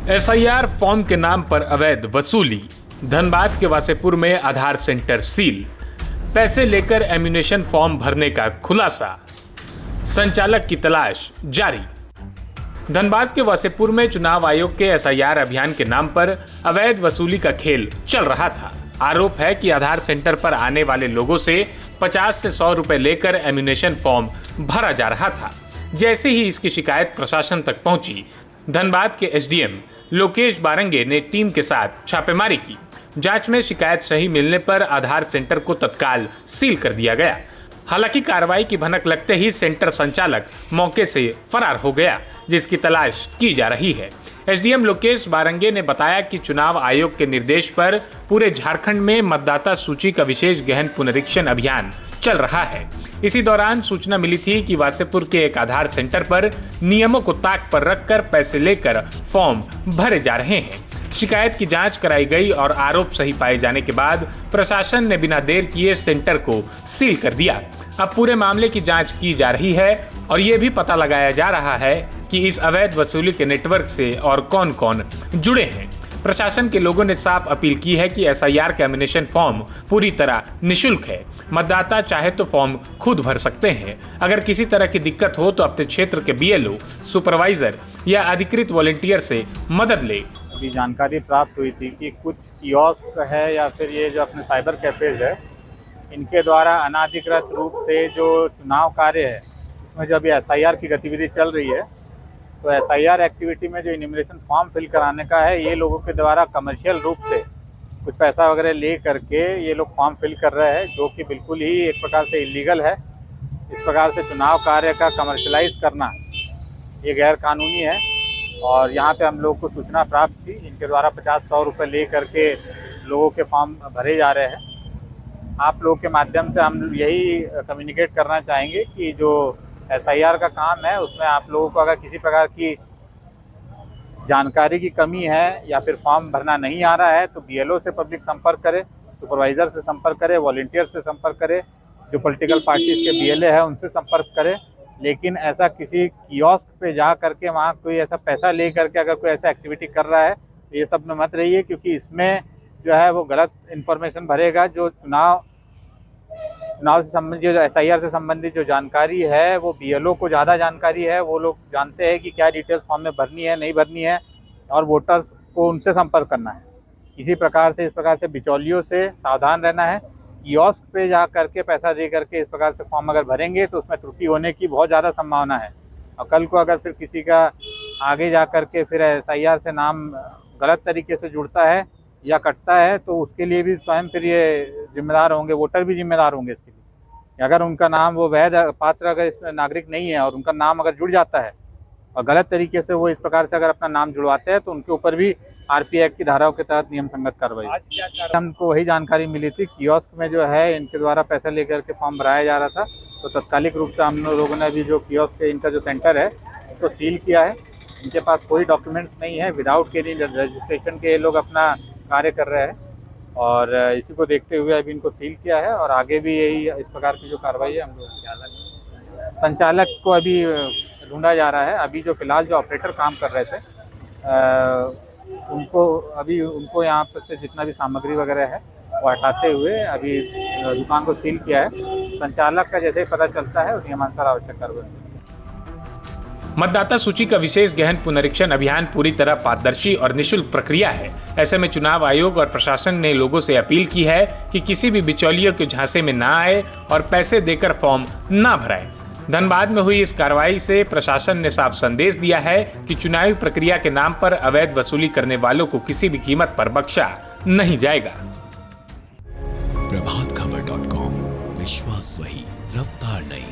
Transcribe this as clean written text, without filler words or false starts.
SIR form के नाम पर अवैध वसूली। धनबाद के वासेपुर में आधार सेंटर सील। पैसे लेकर एम्यूनेशन फॉर्म भरने का खुलासा। संचालक की तलाश जारी। धनबाद के वासेपुर में चुनाव आयोग के एसआईआर अभियान के नाम पर अवैध वसूली का खेल चल रहा था। आरोप है कि आधार सेंटर पर आने वाले लोगों से 50 से 100 रुपए लेकर एम्यूनेशन फॉर्म भरा जा रहा था। जैसे ही इसकी शिकायत प्रशासन तक पहुंची, धनबाद के एसडीएम लोकेश बारंगे ने टीम के साथ छापेमारी की। जांच में शिकायत सही मिलने पर आधार सेंटर को तत्काल सील कर दिया गया। हालांकि कार्रवाई की भनक लगते ही सेंटर संचालक मौके से फरार हो गया, जिसकी तलाश की जा रही है। एसडीएम लोकेश बारंगे ने बताया कि चुनाव आयोग के निर्देश पर पूरे झारखंड में मतदाता सूची का विशेष गहन पुनरीक्षण अभियान चल रहा है। इसी दौरान सूचना मिली थी कि वासेपुर के एक आधार सेंटर पर नियमों को ताक पर रखकर पैसे लेकर फॉर्म भरे जा रहे हैं। शिकायत की जांच कराई गई और आरोप सही पाए जाने के बाद प्रशासन ने बिना देर किए सेंटर को सील कर दिया। अब पूरे मामले की जांच की जा रही है और ये भी पता लगाया जा रहा है कि इस अवैध वसूली के नेटवर्क से और कौन कौन जुड़े हैं। प्रशासन के लोगों ने साफ अपील की है कि एसआईआर का एम्यूनेशन फॉर्म पूरी तरह निःशुल्क है। मतदाता चाहे तो फॉर्म खुद भर सकते हैं। अगर किसी तरह की दिक्कत हो तो अपने क्षेत्र के बीएलओ, सुपरवाइजर या अधिकृत वॉलंटियर से मदद ले। अभी जानकारी प्राप्त हुई थी कि कुछ कियोस्क है या फिर ये जो अपने साइबर कैफेज है, इनके द्वारा अनाधिकृत रूप से जो चुनाव कार्य है, इसमें जो अभी एसआईआर की गतिविधि चल रही है, तो एसआईआर एक्टिविटी में जो इन्यूमरेशन फॉर्म फिल कराने का है, ये लोगों के द्वारा कमर्शियल रूप से कुछ पैसा वगैरह ले करके ये लोग फॉर्म फिल कर रहे हैं, जो कि बिल्कुल ही एक प्रकार से इलीगल है। इस प्रकार से चुनाव कार्य का कमर्शलाइज करना ये गैर कानूनी है। और यहाँ पे हम लोग को सूचना प्राप्त थी, इनके द्वारा 50-100 रुपये ले करके लोगों के फॉर्म भरे जा रहे हैं। आप लोगों के माध्यम से हम यही कम्युनिकेट करना चाहेंगे कि जो एसआईआर का काम है, उसमें आप लोगों को अगर किसी प्रकार की जानकारी की कमी है या फिर फॉर्म भरना नहीं आ रहा है तो बीएलओ से पब्लिक संपर्क करे, सुपरवाइज़र से संपर्क करे, वॉलंटियर से संपर्क करे, जो पॉलिटिकल पार्टीज़ के बीएलए है उनसे संपर्क करे। लेकिन ऐसा किसी कियोस्क पे जा करके वहाँ कोई ऐसा पैसा ले करके अगर कोई ऐसा एक्टिविटी कर रहा है तो ये सब में मत रहिए, क्योंकि इसमें जो है वो गलत इन्फॉर्मेशन भरेगा। जो चुनाव से संबंधित, जो एसआईआर से संबंधित जो जानकारी है, वो बीएलओ को ज़्यादा जानकारी है। वो लोग जानते हैं कि क्या डिटेल्स फॉर्म में भरनी है, नहीं भरनी है, और वोटर्स को उनसे संपर्क करना है। इसी प्रकार से इस प्रकार से बिचौलियों से सावधान रहना है। कियोस्क पे जा करके पैसा दे करके इस प्रकार से फॉर्म अगर भरेंगे तो उसमें त्रुटि होने की बहुत ज़्यादा संभावना है। और कल को अगर फिर किसी का आगे जा करके फिर एसआईआर से नाम गलत तरीके से जुड़ता है या कटता है तो उसके लिए भी स्वयं फिर ये जिम्मेदार होंगे, वोटर भी जिम्मेदार होंगे इसके लिए। अगर उनका नाम वो वैध पात्र अगर इस नागरिक नहीं है और उनका नाम अगर जुड़ जाता है और गलत तरीके से वो इस प्रकार से अगर अपना नाम जुड़वाते हैं तो उनके ऊपर भी आरपी एक्ट की धाराओं के तहत नियम संगत कार्रवाई। हमको वही जानकारी मिली थी, कियोस्क में जो है इनके द्वारा पैसा लेकर के फॉर्म भराया जा रहा था, तो तत्कालिक रूप से हम लोगों ने अभी जो कियोस्क है, इनका जो सेंटर है, उसको सील किया है। इनके पास कोई डॉक्यूमेंट्स नहीं है, विदाउट के रजिस्ट्रेशन के लोग अपना कार्य कर रहे हैं और इसी को देखते हुए अभी इनको सील किया है। और आगे भी यही इस प्रकार की जो कार्रवाई है, हम लोग संचालक को अभी ढूंढा जा रहा है। अभी जो फिलहाल जो ऑपरेटर काम कर रहे थे उनको यहाँ पर से जितना भी सामग्री वगैरह है वो हटाते हुए अभी दुकान को सील किया है। संचालक का जैसे ही पता चलता है उस नियमानुसार आवश्यक कार्रवाई। मतदाता सूची का विशेष गहन पुनरीक्षण अभियान पूरी तरह पारदर्शी और निःशुल्क प्रक्रिया है। ऐसे में चुनाव आयोग और प्रशासन ने लोगों से अपील की है कि किसी भी बिचौलियों के झांसे में ना आए और पैसे देकर फॉर्म ना भराएं। धनबाद में हुई इस कार्रवाई से प्रशासन ने साफ संदेश दिया है कि चुनावी प्रक्रिया के नाम पर अवैध वसूली करने वालों को किसी भी कीमत पर बख्शा नहीं जाएगा। प्रभातखबर.com, विश्वास वही, रफ्तार नहीं।